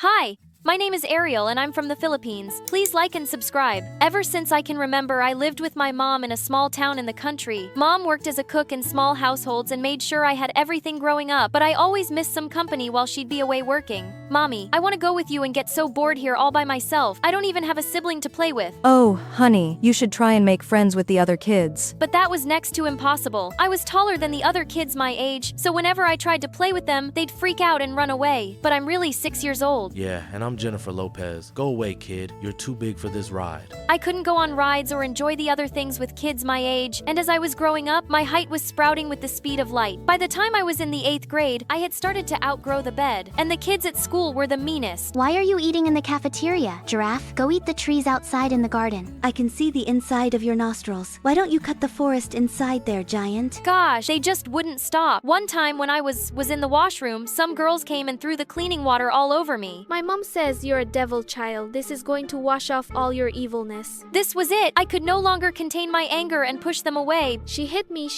Hi, my name is Ariel and I'm from the Philippines. Please like and subscribe. Ever since I can remember, I lived with my mom in a small town in the country. Mom worked as a cook in small households and made sure I had everything growing up, but I always missed some company while she'd be away working. Mommy, I want to go with you and get so bored here all by myself. I don't even have a sibling to play with. Oh, honey, you should try and make friends with the other kids. But that was next to impossible. I was taller than the other kids my age, so whenever I tried to play with them, they'd freak out and run away. But I'm really 6 years old. Yeah, and I'm Jennifer Lopez. Go away, kid. You're too big for this ride. I couldn't go on rides or enjoy the other things with kids my age, and as I was growing up, my height was sprouting with the speed of light. By the time I was in the 8th grade, I had started to outgrow the bed, and the kids at school were the meanest. Why are you eating in the cafeteria? Giraffe, go eat the trees outside in the garden. I can see the inside of your nostrils. Why don't you cut the forest inside there, giant? Gosh, they just wouldn't stop. One time when I was in the washroom, some girls came and threw the cleaning water all over me. My mom says you're a devil child. This is going to wash off all your evilness. This was it. I could no longer contain my anger and push them away. She hit me.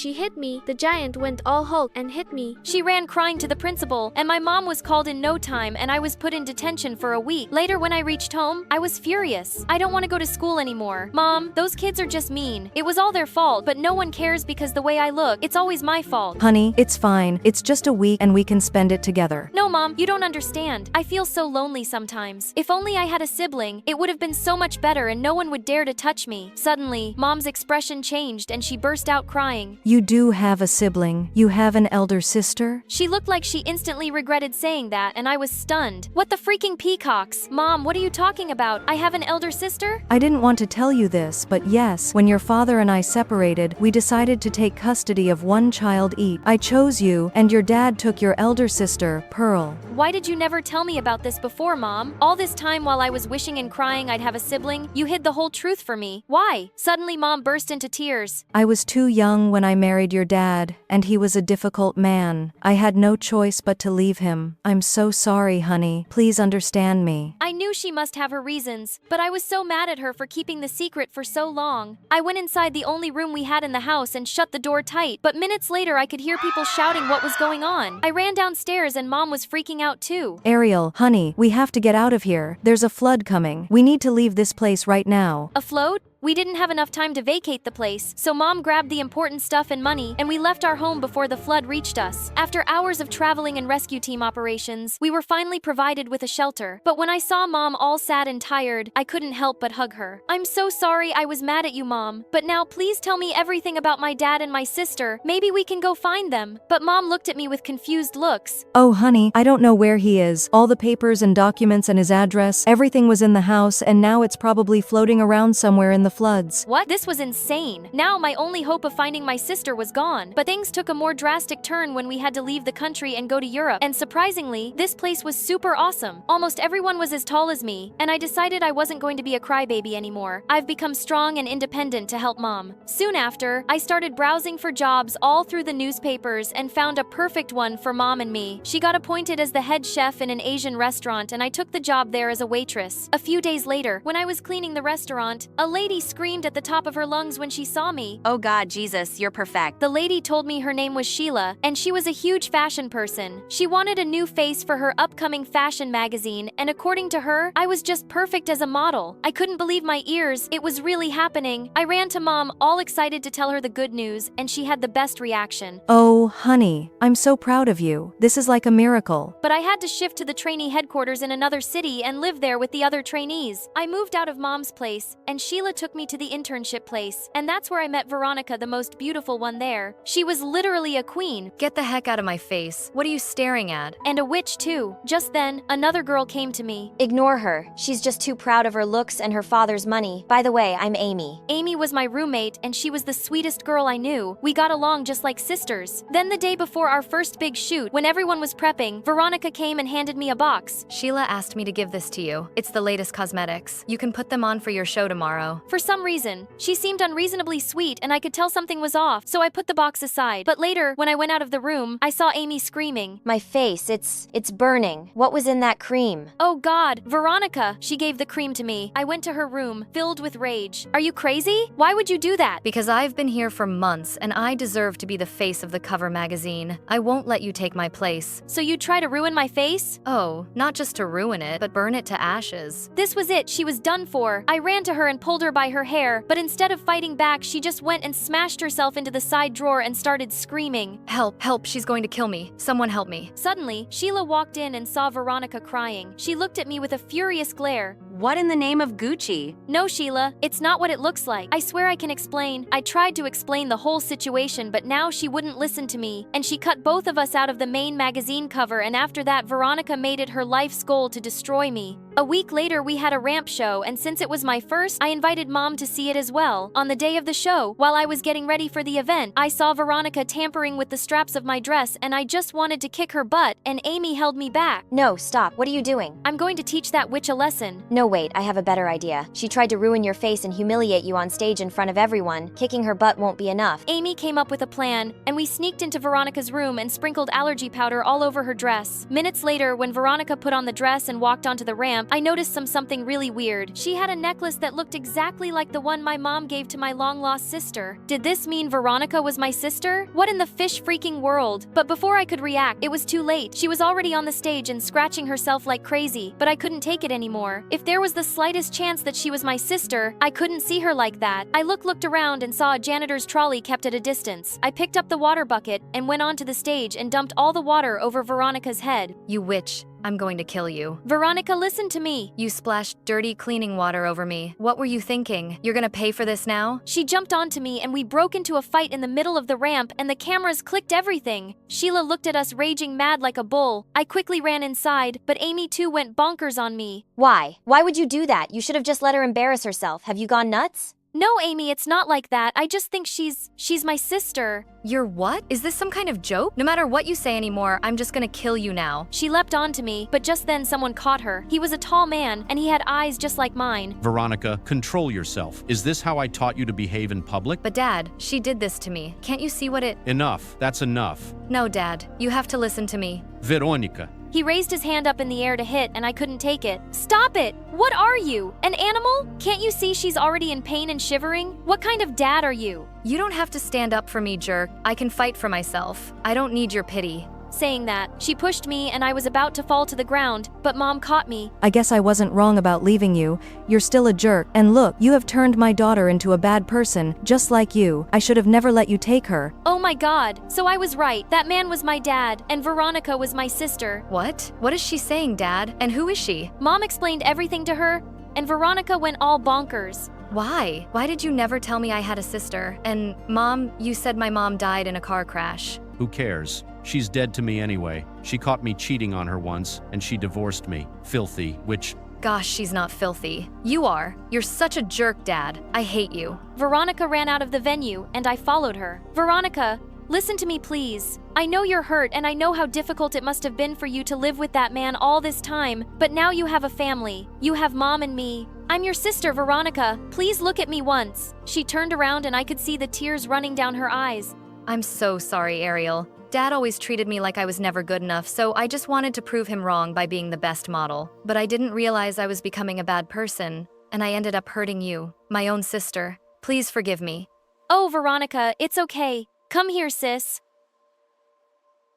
The giant went all Hulk and hit me. She ran crying to the principal, and my mom was called in no time, and I was put in detention for a week. Later, when I reached home, I was furious. I don't want to go to school anymore. Mom, those kids are just mean. It was all their fault, but no one cares because the way I look, it's always my fault. Honey, it's fine. It's just a week and we can spend it together. No, Mom, you don't understand. I feel so lonely sometimes. If only I had a sibling, it would have been so much better and no one would dare to touch me. Suddenly, Mom's expression changed and she burst out crying. You do have a sibling. You have an elder sister? She looked like she instantly regretted saying that, and I was stunned. What the freaking peacocks? Mom, what are you talking about? I have an elder sister? I didn't want to tell you this, but yes, when your father and I separated, we decided to take custody of one child each. I chose you, and your dad took your elder sister, Pearl. Why did you never tell me about this before, Mom? All this time while I was wishing and crying I'd have a sibling, you hid the whole truth for me. Why? Suddenly, Mom burst into tears. I was too young when I married your dad, and he was a difficult man. I had no choice but to leave him. I'm so sorry, honey. Please understand me. I knew she must have her reasons, but I was so mad at her for keeping the secret for so long. I went inside the only room we had in the house and shut the door tight, but minutes later I could hear people shouting what was going on. I ran downstairs and Mom was freaking out too. Ariel, honey, we have to get out of here. There's a flood coming. We need to leave this place right now. A float? We didn't have enough time to vacate the place, so Mom grabbed the important stuff and money, and we left our home before the flood reached us. After hours of traveling and rescue team operations, we were finally provided with a shelter. But when I saw Mom all sad and tired, I couldn't help but hug her. I'm so sorry I was mad at you, Mom, but now please tell me everything about my dad and my sister. Maybe we can go find them. But Mom looked at me with confused looks. Oh, honey, I don't know where he is. All the papers and documents and his address, everything was in the house, and now it's probably floating around somewhere in the floods. What? This was insane. Now my only hope of finding my sister was gone. But things took a more drastic turn when we had to leave the country and go to Europe. And surprisingly, this place was super awesome. Almost everyone was as tall as me, and I decided I wasn't going to be a crybaby anymore. I've become strong and independent to help Mom. Soon after, I started browsing for jobs all through the newspapers and found a perfect one for Mom and me. She got appointed as the head chef in an Asian restaurant, and I took the job there as a waitress. A few days later, when I was cleaning the restaurant, a lady screamed at the top of her lungs when she saw me. Oh God, Jesus, you're perfect. The lady told me her name was Sheila, and she was a huge fashion person. She wanted a new face for her upcoming fashion magazine, and according to her, I was just perfect as a model. I couldn't believe my ears. It was really happening. I ran to Mom, all excited to tell her the good news, and she had the best reaction. Oh, honey, I'm so proud of you. This is like a miracle. But I had to shift to the trainee headquarters in another city and live there with the other trainees. I moved out of Mom's place, and Sheila took me to the internship place, and that's where I met Veronica, the most beautiful one there. She was literally a queen. Get the heck out of my face. What are you staring at? And a witch too. Just then, another girl came to me. Ignore her. She's just too proud of her looks and her father's money. By the way, I'm Amy. Amy was my roommate, and she was the sweetest girl I knew. We got along just like sisters. Then the day before our first big shoot, when everyone was prepping, Veronica came and handed me a box. Sheila asked me to give this to you. It's the latest cosmetics. You can put them on for your show tomorrow. For some reason, she seemed unreasonably sweet and I could tell something was off, so I put the box aside. But later, when I went out of the room, I saw Amy screaming. My face, it's burning. What was in that cream? Oh God, Veronica! She gave the cream to me. I went to her room, filled with rage. Are you crazy? Why would you do that? Because I've been here for months and I deserve to be the face of the cover magazine. I won't let you take my place. So you'd try to ruin my face? Oh, not just to ruin it, but burn it to ashes. This was it, she was done for. I ran to her and pulled her by her hair, but instead of fighting back, she just went and smashed herself into the side drawer and started screaming. Help, help, she's going to kill me. Someone help me. Suddenly, Sheila walked in and saw Veronica crying. She looked at me with a furious glare. What in the name of Gucci? No, Sheila, it's not what it looks like. I swear I can explain. I tried to explain the whole situation, but now she wouldn't listen to me, and she cut both of us out of the main magazine cover, and after that, Veronica made it her life's goal to destroy me. A week later, we had a ramp show, and since it was my first, I invited Mom to see it as well. On the day of the show, while I was getting ready for the event, I saw Veronica tampering with the straps of my dress, and I just wanted to kick her butt, and Amy held me back. No, stop. What are you doing? I'm going to teach that witch a lesson. No, wait, I have a better idea. She tried to ruin your face and humiliate you on stage in front of everyone. Kicking her butt won't be enough. Amy came up with a plan, and we sneaked into Veronica's room and sprinkled allergy powder all over her dress. Minutes later, when Veronica put on the dress and walked onto the ramp, I noticed something really weird. She had a necklace that looked exactly like the one my mom gave to my long-lost sister. Did this mean Veronica was my sister? What in the fish freaking world? But before I could react, it was too late. She was already on the stage and scratching herself like crazy, but I couldn't take it anymore. If there was the slightest chance that she was my sister, I couldn't see her like that. I looked around and saw a janitor's trolley kept at a distance. I picked up the water bucket and went onto the stage and dumped all the water over Veronica's head. You witch. I'm going to kill you. Veronica, listen to me. You splashed dirty cleaning water over me. What were you thinking? You're gonna pay for this now? She jumped onto me and we broke into a fight in the middle of the ramp and the cameras clicked everything. Sheila looked at us raging mad like a bull. I quickly ran inside, but Amy too went bonkers on me. Why? Why would you do that? You should have just let her embarrass herself. Have you gone nuts? No, Amy, it's not like that. I just think she's my sister. You're what? Is this some kind of joke? No matter what you say anymore, I'm just gonna kill you now. She leapt onto me, but just then someone caught her. He was a tall man, and he had eyes just like mine. Veronica, control yourself. Is this how I taught you to behave in public? But Dad, she did this to me. Can't you see what it— Enough. That's enough. No, Dad. You have to listen to me. Veronica. He raised his hand up in the air to hit, and I couldn't take it. Stop it! What are you? An animal? Can't you see she's already in pain and shivering? What kind of dad are you? You don't have to stand up for me, jerk. I can fight for myself. I don't need your pity. Saying that, she pushed me and I was about to fall to the ground, but Mom caught me. I guess I wasn't wrong about leaving you. You're still a jerk. And look, you have turned my daughter into a bad person, just like you. I should have never let you take her. Oh my God, so I was right. That man was my dad, and Veronica was my sister. What? What is she saying, Dad? And who is she? Mom explained everything to her, and Veronica went all bonkers. Why? Why did you never tell me I had a sister? And Mom, you said my mom died in a car crash. Who cares? She's dead to me anyway. She caught me cheating on her once, and she divorced me. Filthy, which— Gosh, she's not filthy. You are. You're such a jerk, Dad. I hate you. Veronica ran out of the venue, and I followed her. Veronica, listen to me, please. I know you're hurt, and I know how difficult it must have been for you to live with that man all this time, but now you have a family. You have Mom and me. I'm your sister, Veronica. Please look at me once. She turned around, and I could see the tears running down her eyes. I'm so sorry, Ariel. Dad always treated me like I was never good enough, so I just wanted to prove him wrong by being the best model. But I didn't realize I was becoming a bad person, and I ended up hurting you, my own sister. Please forgive me. Oh, Veronica, it's okay. Come here, sis.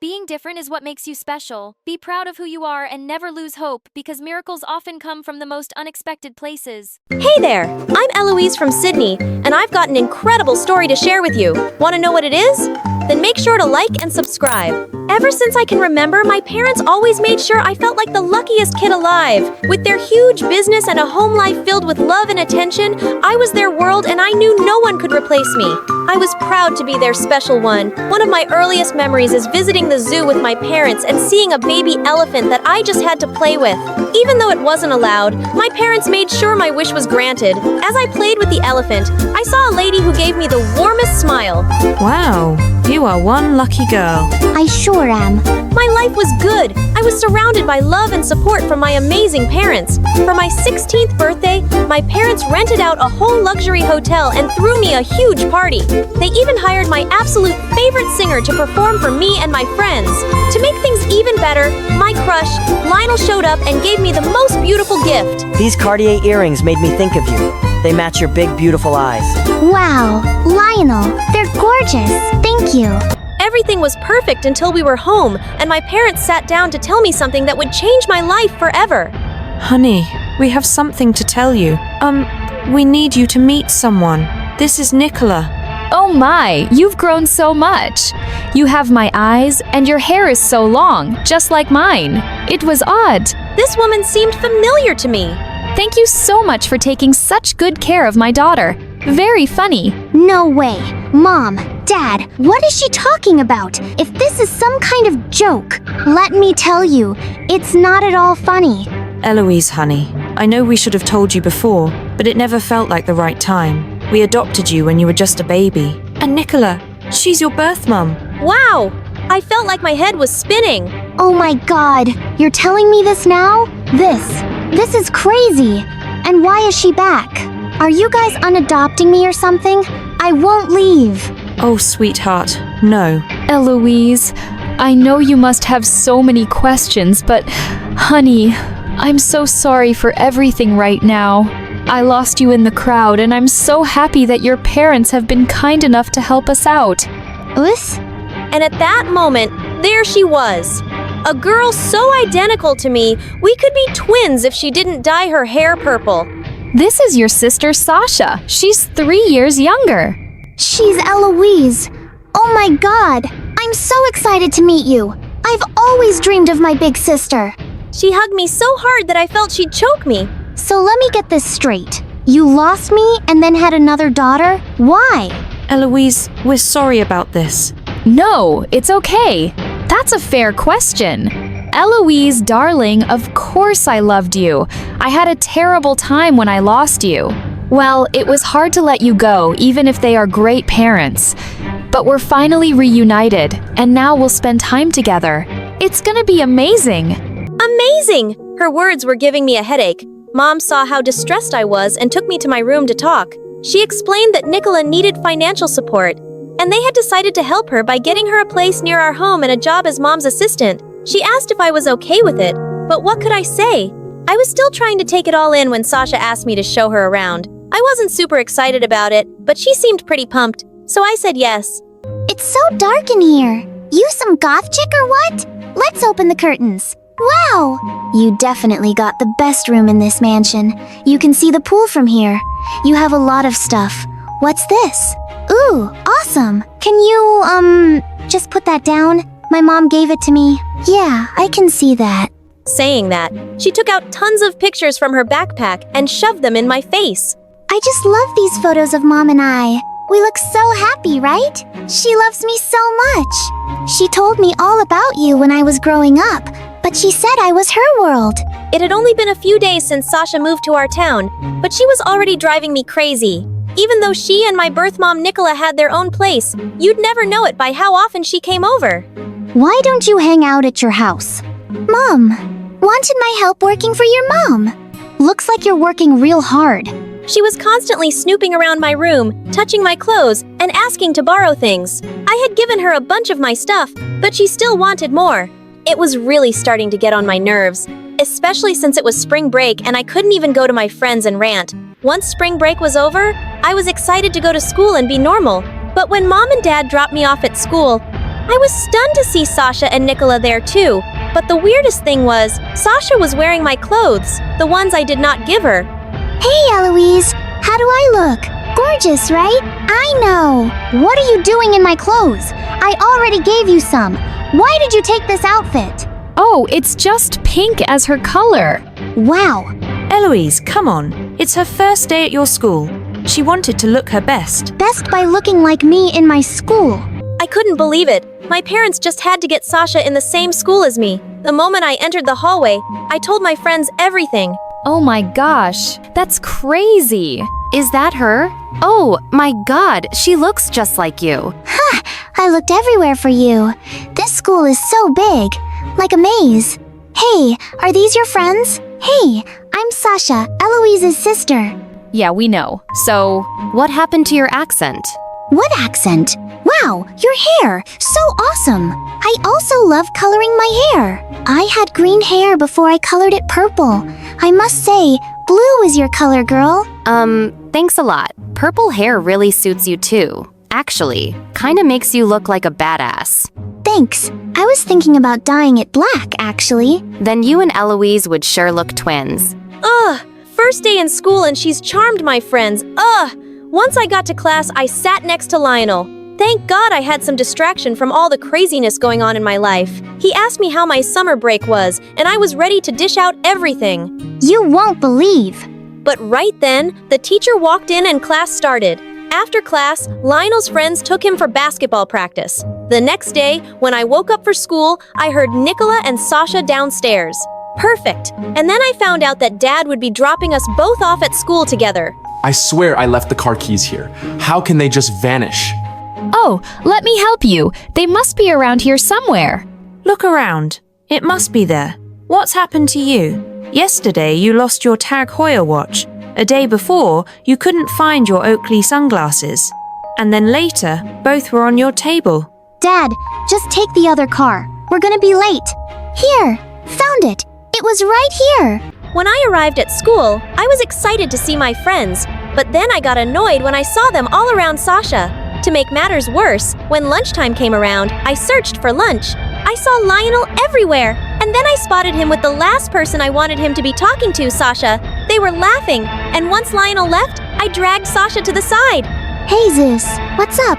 Being different is what makes you special. Be proud of who you are and never lose hope, because miracles often come from the most unexpected places. Hey there! I'm Eloise from Sydney, and I've got an incredible story to share with you. Want to know what it is? Then make sure to like and subscribe. Ever since I can remember, my parents always made sure I felt like the luckiest kid alive. With their huge business and a home life filled with love and attention, I was their world and I knew no one could replace me. I was proud to be their special one. One of my earliest memories is visiting the zoo with my parents and seeing a baby elephant that I just had to play with. Even though it wasn't allowed, my parents made sure my wish was granted. As I played with the elephant, I saw a lady who gave me the warmest smile. Wow, you are one lucky girl. I sure am. My life was good. I was surrounded by love and support from my amazing parents. For my 16th birthday, my parents rented out a whole luxury hotel and threw me a huge party. They even hired my absolute favorite singer to perform for me and my friends. To make things even better, my crush, Lionel, showed up and gave me the most beautiful gift. These Cartier earrings made me think of you. They match your big, beautiful eyes. Wow, Lionel, they're gorgeous. Thank you. Everything was perfect until we were home, and my parents sat down to tell me something that would change my life forever. Honey, we have something to tell you. We need you to meet someone. This is Nicola. Oh my, you've grown so much. You have my eyes, and your hair is so long, just like mine. It was odd. This woman seemed familiar to me. Thank you so much for taking such good care of my daughter. Very funny. No way. Mom, Dad, what is she talking about? If this is some kind of joke, let me tell you, it's not at all funny. Eloise, honey, I know we should have told you before, but it never felt like the right time. We adopted you when you were just a baby. And Nicola, she's your birth mum. Wow! I felt like my head was spinning. Oh my God, you're telling me this now? This is crazy. And why is she back? Are you guys unadopting me or something? I won't leave. Oh, sweetheart, no. Eloise, I know you must have so many questions, but honey, I'm so sorry for everything right now. I lost you in the crowd, and I'm so happy that your parents have been kind enough to help us out. Us? And at that moment, there she was. A girl so identical to me, we could be twins if she didn't dye her hair purple. This is your sister Sasha. She's 3 years younger. She's Eloise. Oh my God, I'm so excited to meet you. I've always dreamed of my big sister. She hugged me so hard that I felt she'd choke me. So let me get this straight. You lost me and then had another daughter? Why? Eloise, we're sorry about this. No, it's okay. That's a fair question. Eloise, darling, of course I loved you. I had a terrible time when I lost you. Well, it was hard to let you go, even if they are great parents. But we're finally reunited, and now we'll spend time together. It's gonna be amazing. Amazing! Her words were giving me a headache. Mom saw how distressed I was and took me to my room to talk. She explained that Nicola needed financial support, and they had decided to help her by getting her a place near our home and a job as Mom's assistant. She asked if I was okay with it, but what could I say? I was still trying to take it all in when Sasha asked me to show her around. I wasn't super excited about it, but she seemed pretty pumped, so I said yes. It's so dark in here. You some goth chick or what? Let's open the curtains. Wow! You definitely got the best room in this mansion. You can see the pool from here. You have a lot of stuff. What's this? Ooh, awesome. Can you, just put that down? My mom gave it to me. Yeah, I can see that. Saying that, she took out tons of pictures from her backpack and shoved them in my face. I just love these photos of Mom and I. We look so happy, right? She loves me so much. She told me all about you when I was growing up, but she said I was her world. It had only been a few days since Sasha moved to our town, but she was already driving me crazy. Even though she and my birth mom Nicola had their own place, you'd never know it by how often she came over. Why don't you hang out at your house? Mom, wanted my help working for your mom. Looks like you're working real hard. She was constantly snooping around my room, touching my clothes, and asking to borrow things. I had given her a bunch of my stuff, but she still wanted more. It was really starting to get on my nerves, especially since it was spring break and I couldn't even go to my friends and rant. Once spring break was over, I was excited to go to school and be normal. But when Mom and Dad dropped me off at school, I was stunned to see Sasha and Nicola there too. But the weirdest thing was, Sasha was wearing my clothes, the ones I did not give her. Hey, Eloise, how do I look? Gorgeous, right? I know. What are you doing in my clothes? I already gave you some. Why did you take this outfit? Oh, it's just pink as her color. Wow. Eloise, come on. It's her first day at your school. She wanted to look her best. Best by looking like me in my school. I couldn't believe it. My parents just had to get Sasha in the same school as me. The moment I entered the hallway, I told my friends everything. Oh my gosh, that's crazy. Is that her? Oh my God, she looks just like you. Ha! I looked everywhere for you. This This school is so big, like a maze. Hey, are these your friends? Hey, I'm Sasha, Eloise's sister. Yeah, we know. So, what happened to your accent? What accent? Wow, your hair! So awesome! I also love coloring my hair. I had green hair before I colored it purple. I must say, blue is your color, girl. Thanks a lot. Purple hair really suits you too. Actually, kinda makes you look like a badass. Thanks. I was thinking about dyeing it black, actually. Then you and Eloise would sure look twins. Ugh! First day in school and she's charmed my friends. Ugh! Once I got to class, I sat next to Lionel. Thank God I had some distraction from all the craziness going on in my life. He asked me how my summer break was, and I was ready to dish out everything. You won't believe. But right then, the teacher walked in and class started. After class, Lionel's friends took him for basketball practice. The next day, when I woke up for school, I heard Nicola and Sasha downstairs. Perfect. And then I found out that Dad would be dropping us both off at school together. I swear I left the car keys here. How can they just vanish? Oh, let me help you. They must be around here somewhere. Look around. It must be there. What's happened to you? Yesterday, you lost your Tag Heuer watch. A day before, you couldn't find your Oakley sunglasses. And then later, both were on your table. Dad, just take the other car. We're gonna be late. Here, found it. It was right here. When I arrived at school, I was excited to see my friends, but then I got annoyed when I saw them all around Sasha. To make matters worse, when lunchtime came around, I searched for lunch. I saw Lionel everywhere, and then I spotted him with the last person I wanted him to be talking to, Sasha. They were laughing, and once Lionel left, I dragged Sasha to the side. Hey, Zeus, what's up?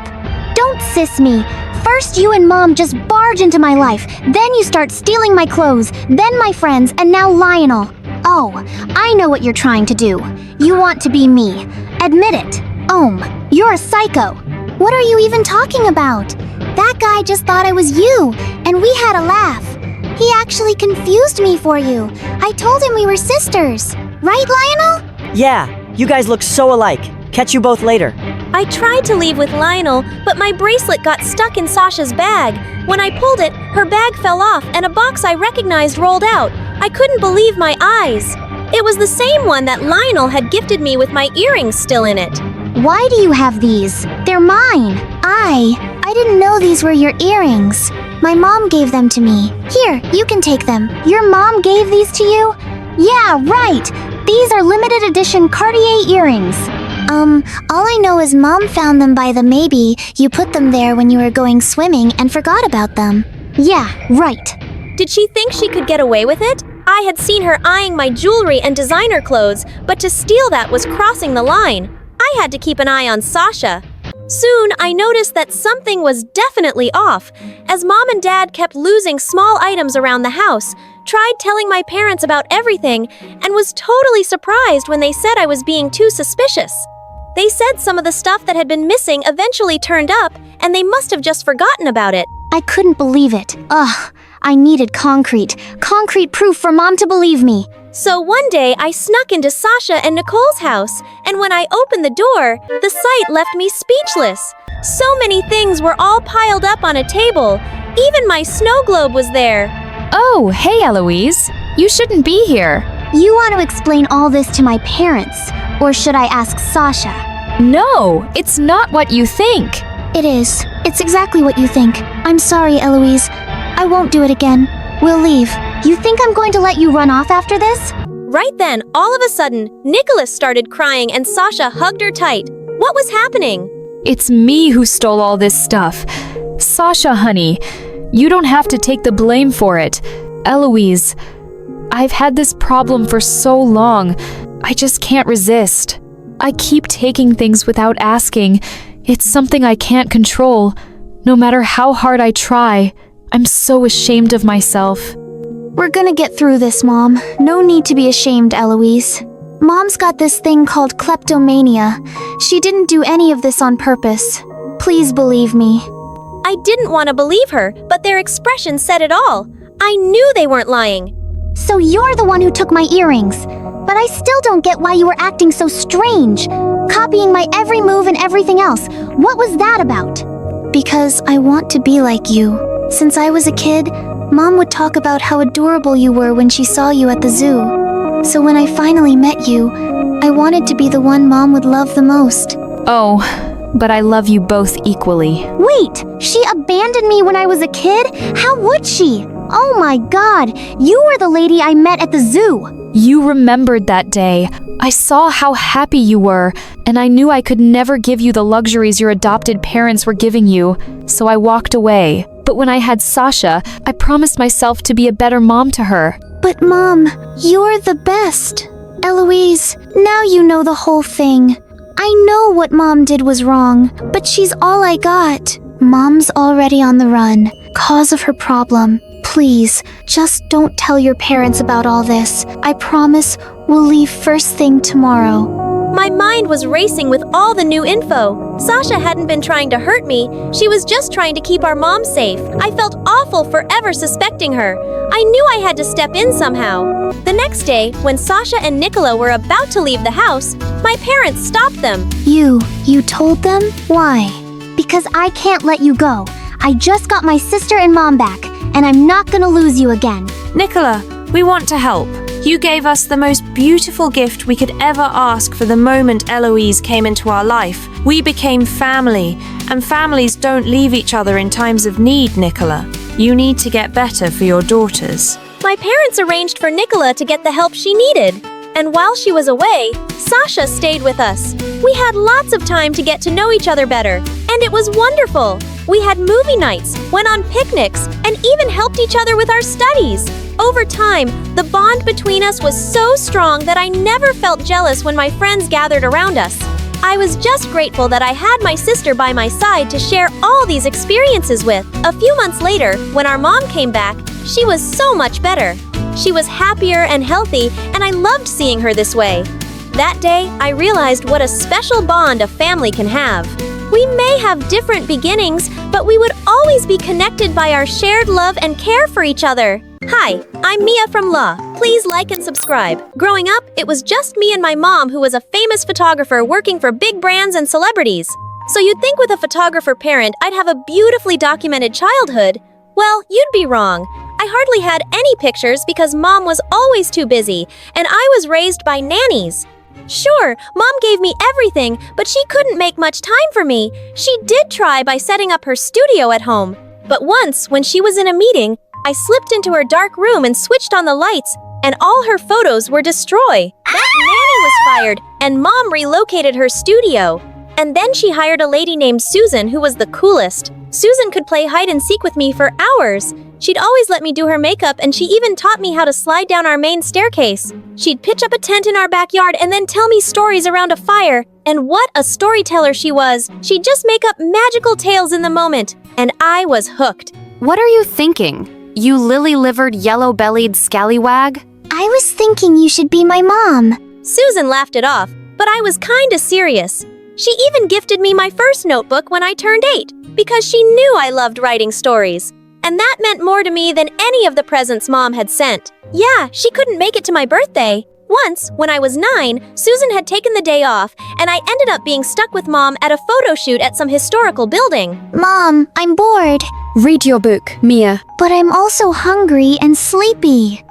Don't sis me. First you and Mom just barge into my life, then you start stealing my clothes, then my friends, and now Lionel. Oh, I know what you're trying to do. You want to be me. Admit it. You're a psycho. What are you even talking about? That guy just thought I was you, and we had a laugh. He actually confused me for you. I told him we were sisters. Right, Lionel? Yeah, you guys look so alike. Catch you both later. I tried to leave with Lionel, but my bracelet got stuck in Sasha's bag. When I pulled it, her bag fell off and a box I recognized rolled out. I couldn't believe my eyes. It was the same one that Lionel had gifted me with my earrings still in it. Why do you have these? They're mine. I didn't know these were your earrings. My mom gave them to me. Here, you can take them. Your mom gave these to you? Yeah, right. These are limited edition Cartier earrings. All I know is Mom found them by the maybe you put them there when you were going swimming and forgot about them. Yeah, right. Did she think she could get away with it? I had seen her eyeing my jewelry and designer clothes, but to steal that was crossing the line. I had to keep an eye on Sasha. Soon, I noticed that something was definitely off, as Mom and Dad kept losing small items around the house, tried telling my parents about everything, and was totally surprised when they said I was being too suspicious. They said some of the stuff that had been missing eventually turned up, and they must have just forgotten about it. I couldn't believe it. Ugh, I needed concrete proof for Mom to believe me. So one day, I snuck into Sasha and Nicole's house, and when I opened the door, the sight left me speechless. So many things were all piled up on a table. Even my snow globe was there. Oh, hey Eloise. You shouldn't be here. You want to explain all this to my parents, or should I ask Sasha? No, it's not what you think. It is. It's exactly what you think. I'm sorry, Eloise. I won't do it again. We'll leave. You think I'm going to let you run off after this? Right then, all of a sudden, Nicholas started crying and Sasha hugged her tight. What was happening? It's me who stole all this stuff. Sasha, honey, you don't have to take the blame for it. Eloise, I've had this problem for so long. I just can't resist. I keep taking things without asking. It's something I can't control. No matter how hard I try, I'm so ashamed of myself. We're gonna get through this, Mom. No need to be ashamed, Eloise. Mom's got this thing called kleptomania. She didn't do any of this on purpose. Please believe me. I didn't want to believe her, but their expression said it all. I knew they weren't lying. So you're the one who took my earrings. But I still don't get why you were acting so strange. Copying my every move and everything else. What was that about? Because I want to be like you. Since I was a kid, Mom would talk about how adorable you were when she saw you at the zoo. So when I finally met you, I wanted to be the one Mom would love the most. Oh, but I love you both equally. Wait, she abandoned me when I was a kid? How would she? Oh my god, you were the lady I met at the zoo. You remembered that day. I saw how happy you were, and I knew I could never give you the luxuries your adopted parents were giving you, so I walked away. But when I had Sasha, I promised myself to be a better mom to her. But Mom, you're the best. Eloise, now you know the whole thing. I know what Mom did was wrong, but she's all I got. Mom's already on the run, cause of her problem. Please, just don't tell your parents about all this. I promise we'll leave first thing tomorrow. My mind was racing with all the new info. Sasha hadn't been trying to hurt me. She was just trying to keep our mom safe. I felt awful for ever suspecting her. I knew I had to step in somehow. The next day, when Sasha and Nicola were about to leave the house, my parents stopped them. You told them? Why? Because I can't let you go. I just got my sister and Mom back, and I'm not gonna lose you again. Nicola, we want to help. You gave us the most beautiful gift we could ever ask for the moment Eloise came into our life. We became family, and families don't leave each other in times of need, Nicola. You need to get better for your daughters. My parents arranged for Nicola to get the help she needed. And while she was away, Sasha stayed with us. We had lots of time to get to know each other better, and it was wonderful. We had movie nights, went on picnics, and even helped each other with our studies. Over time, the bond between us was so strong that I never felt jealous when my friends gathered around us. I was just grateful that I had my sister by my side to share all these experiences with. A few months later, when our mom came back, she was so much better. She was happier and healthy, and I loved seeing her this way. That day, I realized what a special bond a family can have. We may have different beginnings, but we would always be connected by our shared love and care for each other. Hi, I'm Mia from Law. Please like and subscribe. Growing up, it was just me and my mom who was a famous photographer working for big brands and celebrities. So you'd think with a photographer parent, I'd have a beautifully documented childhood. Well, you'd be wrong. I hardly had any pictures because Mom was always too busy, and I was raised by nannies. Sure, Mom gave me everything, but she couldn't make much time for me. She did try by setting up her studio at home. But once, when she was in a meeting, I slipped into her dark room and switched on the lights, and all her photos were destroyed. That nanny was fired, and Mom relocated her studio. And then she hired a lady named Susan who was the coolest. Susan could play hide and seek with me for hours. She'd always let me do her makeup, and she even taught me how to slide down our main staircase. She'd pitch up a tent in our backyard and then tell me stories around a fire. And what a storyteller she was! She'd just make up magical tales in the moment, and I was hooked. What are you thinking? You lily-livered, yellow-bellied scallywag? I was thinking you should be my mom. Susan laughed it off, but I was kinda serious. She even gifted me my first notebook when I turned 8, because she knew I loved writing stories. And that meant more to me than any of the presents Mom had sent. Yeah, she couldn't make it to my birthday. Once, when I was 9, Susan had taken the day off, and I ended up being stuck with Mom at a photo shoot at some historical building. Mom, I'm bored. Read your book, Mia. But I'm also hungry and sleepy.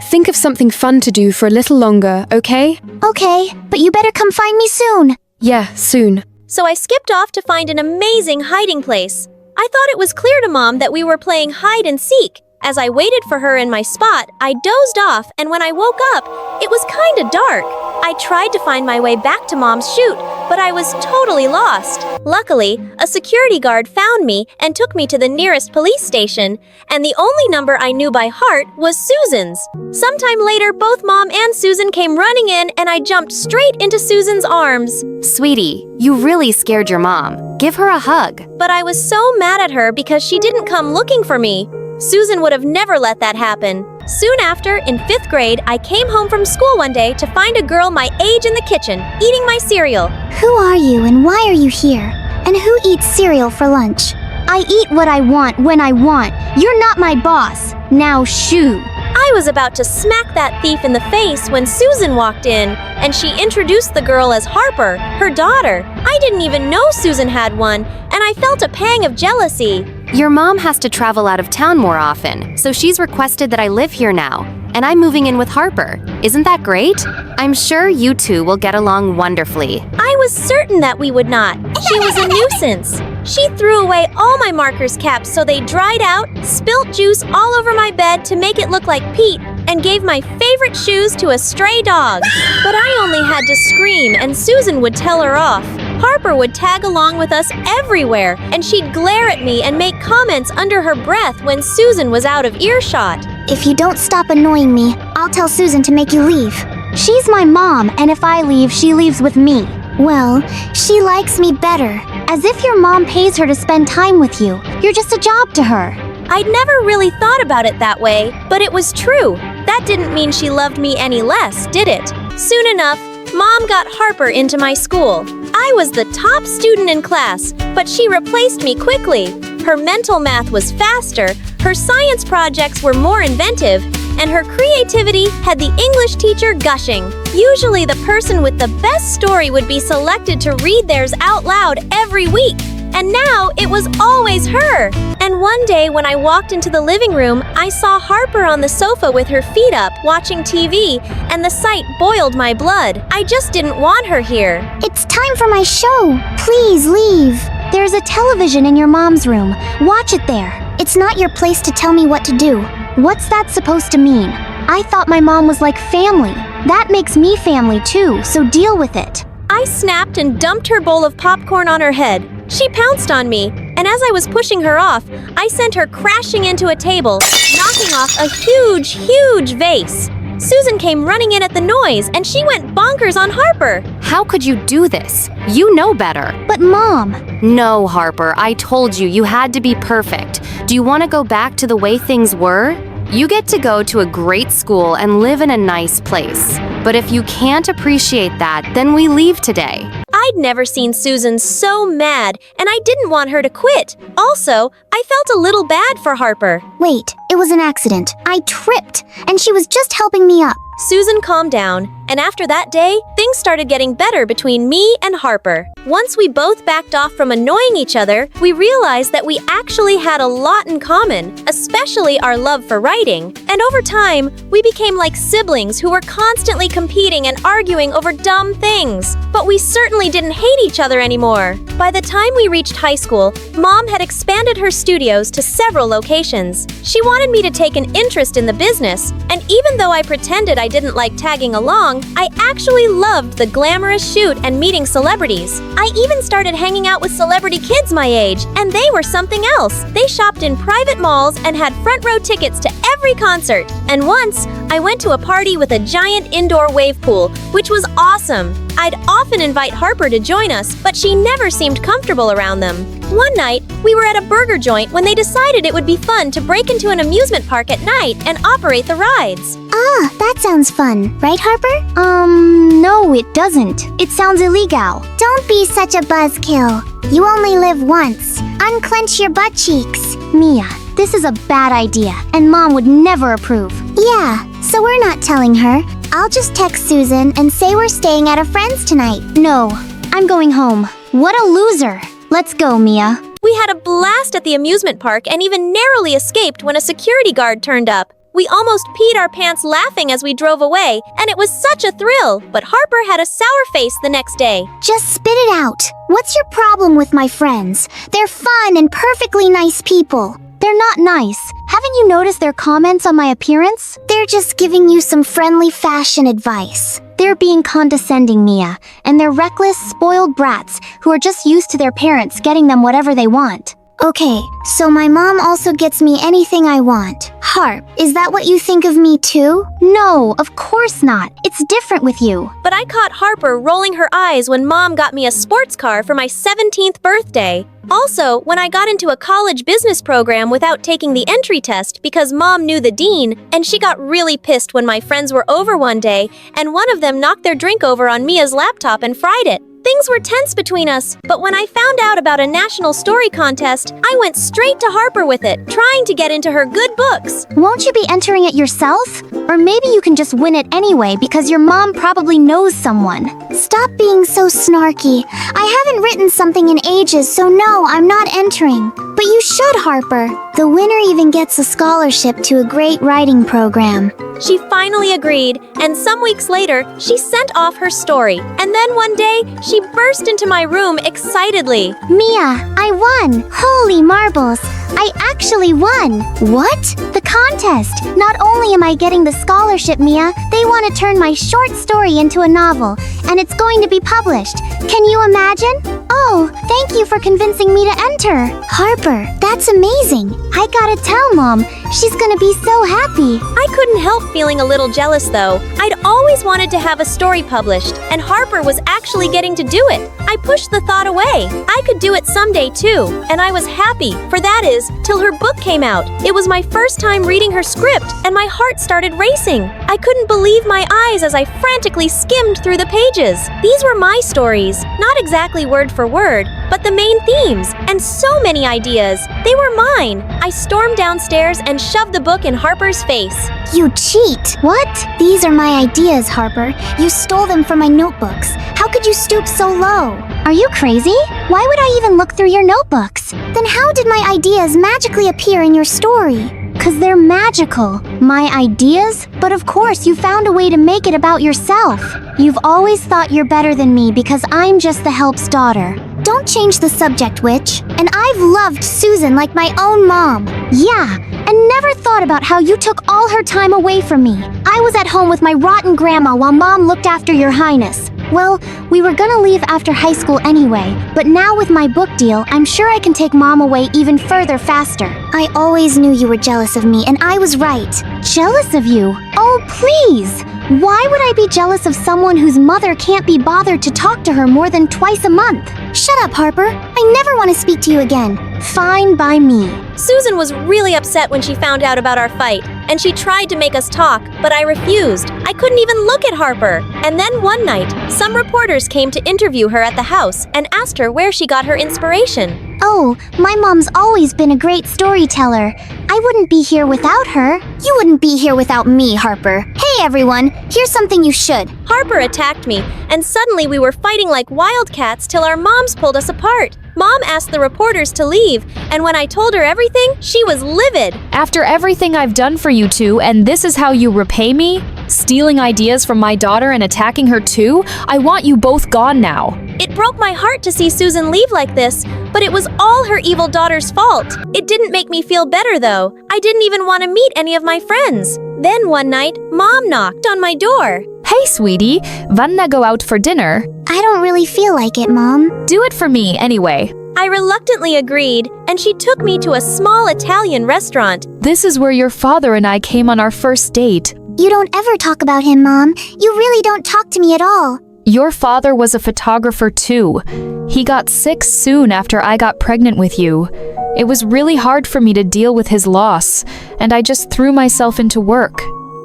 Think of something fun to do for a little longer, okay? Okay, but you better come find me soon. Yeah, soon. So I skipped off to find an amazing hiding place. I thought it was clear to Mom that we were playing hide and seek. As I waited for her in my spot, I dozed off, and when I woke up, it was kinda dark. I tried to find my way back to Mom's shoot, but I was totally lost. Luckily, a security guard found me and took me to the nearest police station, and the only number I knew by heart was Susan's. Sometime later, both Mom and Susan came running in, and I jumped straight into Susan's arms. Sweetie, you really scared your mom. Give her a hug. But I was so mad at her because she didn't come looking for me. Susan would have never let that happen. Soon after, in 5th grade, I came home from school one day to find a girl my age in the kitchen, eating my cereal. Who are you and why are you here? And who eats cereal for lunch? I eat what I want when I want. You're not my boss. Now shoo. I was about to smack that thief in the face when Susan walked in, and she introduced the girl as Harper, her daughter. I didn't even know Susan had one, and I felt a pang of jealousy. Your mom has to travel out of town more often, so she's requested that I live here now, and I'm moving in with Harper. Isn't that great? I'm sure you two will get along wonderfully. I was certain that we would not. She was a nuisance. She threw away all my markers caps so they dried out, spilt juice all over my bed to make it look like Pete, and gave my favorite shoes to a stray dog. But I only had to scream and Susan would tell her off. Harper would tag along with us everywhere, and she'd glare at me and make comments under her breath when Susan was out of earshot. If you don't stop annoying me, I'll tell Susan to make you leave. She's my mom, and if I leave, she leaves with me. Well, she likes me better. As if your mom pays her to spend time with you. You're just a job to her. I'd never really thought about it that way, but it was true. That didn't mean she loved me any less, did it? Soon enough, Mom got Harper into my school. I was the top student in class, but she replaced me quickly. Her mental math was faster, her science projects were more inventive, and her creativity had the English teacher gushing. Usually the person with the best story would be selected to read theirs out loud every week. And now it was always her. And one day when I walked into the living room, I saw Harper on the sofa with her feet up, watching TV, and the sight boiled my blood. I just didn't want her here. It's time for my show. Please leave. There's a television in your mom's room. Watch it there. It's not your place to tell me what to do. What's that supposed to mean? I thought my mom was like family. That makes me family too, so deal with it. I snapped and dumped her bowl of popcorn on her head. She pounced on me, and as I was pushing her off, I sent her crashing into a table, knocking off a huge vase. Susan came running in at the noise, and she went bonkers on Harper. How could you do this? You know better. But Mom... No, Harper, I told you had to be perfect. Do you want to go back to the way things were? You get to go to a great school and live in a nice place. But if you can't appreciate that, then we leave today. I'd never seen Susan so mad, and I didn't want her to quit. Also, I felt a little bad for Harper. Wait, it was an accident. I tripped, and she was just helping me up. Susan calmed down, and after that day, things started getting better between me and Harper. Once we both backed off from annoying each other, we realized that we actually had a lot in common, especially our love for writing. And over time, we became like siblings who were constantly competing and arguing over dumb things. But we certainly didn't hate each other anymore. By the time we reached high school, Mom had expanded her studios to several locations. She wanted me to take an interest in the business, and even though I pretended I didn't like tagging along, I actually loved the glamorous shoot and meeting celebrities. I even started hanging out with celebrity kids my age, and they were something else. They shopped in private malls and had front row tickets to every concert. And once, I went to a party with a giant indoor wave pool, which was awesome. I'd often invite Harper to join us, but she never seemed comfortable around them. One night, we were at a burger joint when they decided it would be fun to break into an amusement park at night and operate the rides. Ah, that sounds fun. Right, Harper? No, it doesn't. It sounds illegal. Don't be such a buzzkill. You only live once. Unclench your butt cheeks. Mia, this is a bad idea, and Mom would never approve. Yeah, so we're not telling her. I'll just text Susan and say we're staying at a friend's tonight. No, I'm going home. What a loser. Let's go, Mia. We had a blast at the amusement park and even narrowly escaped when a security guard turned up. We almost peed our pants laughing as we drove away, and it was such a thrill, but Harper had a sour face the next day. Just spit it out. What's your problem with my friends? They're fun and perfectly nice people. They're not nice. Haven't you noticed their comments on my appearance? They're just giving you some friendly fashion advice. They're being condescending, Mia, and they're reckless, spoiled brats who are just used to their parents getting them whatever they want. Okay, so my mom also gets me anything I want. Harp, is that what you think of me too? No, of course not. It's different with you. But I caught Harper rolling her eyes when Mom got me a sports car for my 17th birthday. Also, when I got into a college business program without taking the entry test because Mom knew the dean, and she got really pissed when my friends were over one day, and one of them knocked their drink over on Mia's laptop and fried it. Things were tense between us, but when I found out about a national story contest, I went straight to Harper with it, trying to get into her good books. Won't you be entering it yourself? Or maybe you can just win it anyway because your mom probably knows someone. Stop being so snarky. I haven't written something in ages, so no, I'm not entering. But you should, Harper. The winner even gets a scholarship to a great writing program. She finally agreed, and some weeks later, she sent off her story. And then one day, she burst into my room excitedly. Mia, I won! Holy marbles! I actually won! What? The contest! Not only am I getting the scholarship, Mia, they want to turn my short story into a novel, and it's going to be published. Can you imagine? Oh, thank you for convincing me to enter. Harper, that's amazing. I gotta tell Mom. She's gonna be so happy. I couldn't help feeling a little jealous though. I'd always wanted to have a story published, and Harper was actually getting to do it. I pushed the thought away. I could do it someday too, and I was happy, for that is, till her book came out. It was my first time reading her script, and my heart started racing. I couldn't believe my eyes as I frantically skimmed through the pages. These were my stories, not exactly word for word, but the main themes, and so many ideas. They were mine. I stormed downstairs and shoved the book in Harper's face. You cheat! What? These are my ideas, Harper. You stole them from my notebooks. How could you stoop so low? Are you crazy? Why would I even look through your notebooks? Then how did my ideas magically appear in your story? 'Cause they're magical. My ideas? But of course, you found a way to make it about yourself. You've always thought you're better than me because I'm just the help's daughter. Don't change the subject, witch. And I've loved Susan like my own mom. Yeah, and never thought about how you took all her time away from me. I was at home with my rotten grandma while Mom looked after your highness. Well, we were gonna leave after high school anyway, but now with my book deal, I'm sure I can take Mom away even further faster. I always knew you were jealous of me, and I was right. Jealous of you? Oh, please! Why would I be jealous of someone whose mother can't be bothered to talk to her more than twice a month? Shut up, Harper. I never want to speak to you again. Fine by me. Susan was really upset when she found out about our fight, and she tried to make us talk, but I refused. I couldn't even look at Harper. And then one night, some reporters came to interview her at the house and asked her where she got her inspiration. Oh, my mom's always been a great storyteller. I wouldn't be here without her. You wouldn't be here without me, Harper. Hey everyone, here's something you should. Harper attacked me, and suddenly we were fighting like wildcats till our moms pulled us apart. Mom asked the reporters to leave, and when I told her everything, she was livid. After everything I've done for you two, and this is how you repay me? Stealing ideas from my daughter and attacking her too? I want you both gone now. It broke my heart to see Susan leave like this, but it was all her evil daughter's fault. It didn't make me feel better though. I didn't even want to meet any of my friends. Then one night, Mom knocked on my door. Hey sweetie, wanna go out for dinner? I don't really feel like it, Mom. Do it for me anyway. I reluctantly agreed, and she took me to a small Italian restaurant. This is where your father and I came on our first date. You don't ever talk about him, Mom. You really don't talk to me at all. Your father was a photographer too. He got sick soon after I got pregnant with you. It was really hard for me to deal with his loss, and I just threw myself into work.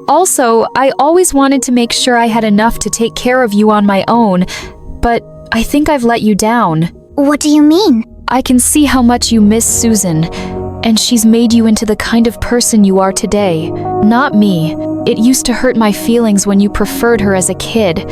Also, I always wanted to make sure I had enough to take care of you on my own, but I think I've let you down. What do you mean? I can see how much you miss Susan, and she's made you into the kind of person you are today. Not me. It used to hurt my feelings when you preferred her as a kid,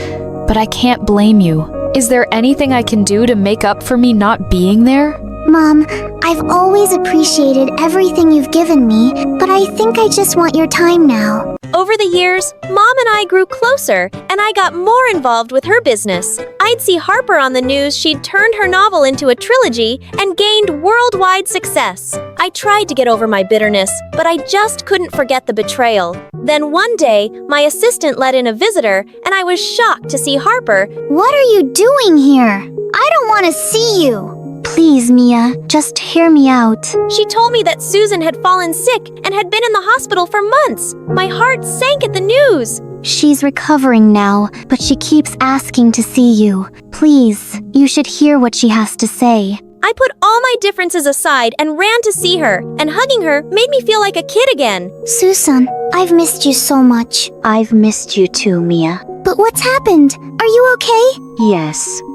but I can't blame you. Is there anything I can do to make up for me not being there? Mom, I've always appreciated everything you've given me, but I think I just want your time now. Over the years, Mom and I grew closer, and I got more involved with her business. I'd see Harper on the news she'd turned her novel into a trilogy and gained worldwide success. I tried to get over my bitterness, but I just couldn't forget the betrayal. Then one day, my assistant let in a visitor, and I was shocked to see Harper. What are you doing here? I don't want to see you. Please, Mia, just hear me out. She told me that Susan had fallen sick and had been in the hospital for months. My heart sank at the news. She's recovering now, but she keeps asking to see you. Please, you should hear what she has to say. I put all my differences aside and ran to see her, and hugging her made me feel like a kid again. Susan, I've missed you so much. I've missed you too, Mia. But what's happened? Are you okay?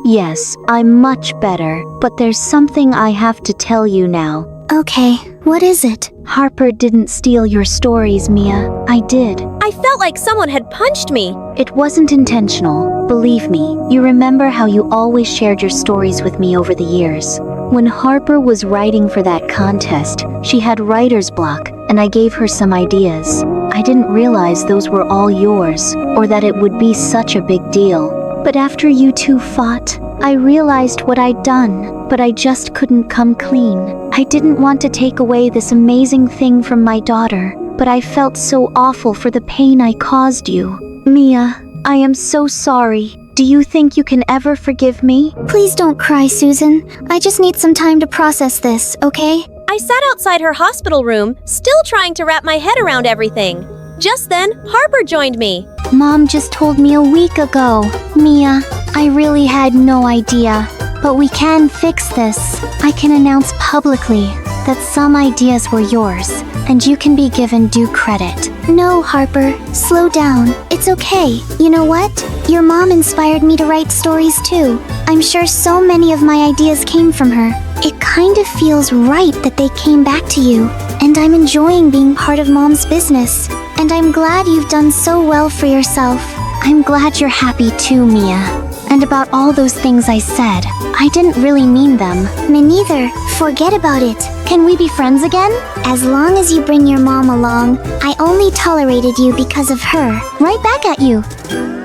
Yes, I'm much better. But there's something I have to tell you now. Okay, what is it? Harper didn't steal your stories, Mia. I did. I felt like someone had punched me. It wasn't intentional. Believe me, you remember how you always shared your stories with me over the years. When Harper was writing for that contest, she had writer's block, and I gave her some ideas. I didn't realize those were all yours, or that it would be such a big deal. But after you two fought, I realized what I'd done, but I just couldn't come clean. I didn't want to take away this amazing thing from my daughter, but I felt so awful for the pain I caused you. Mia, I am so sorry. Do you think you can ever forgive me? Please don't cry, Susan. I just need some time to process this, okay? I sat outside her hospital room, still trying to wrap my head around everything. Just then, Harper joined me. Mom just told me a week ago. Mia, I really had no idea. But we can fix this. I can announce publicly that some ideas were yours, and you can be given due credit. No, Harper, slow down. It's okay. You know what? Your mom inspired me to write stories too. I'm sure so many of my ideas came from her. It kind of feels right that they came back to you, and I'm enjoying being part of Mom's business. And I'm glad you've done so well for yourself. I'm glad you're happy too, Mia. And about all those things I said, I didn't really mean them. Me neither. Forget about it. Can we be friends again? As long as you bring your mom along, I only tolerated you because of her. Right back at you.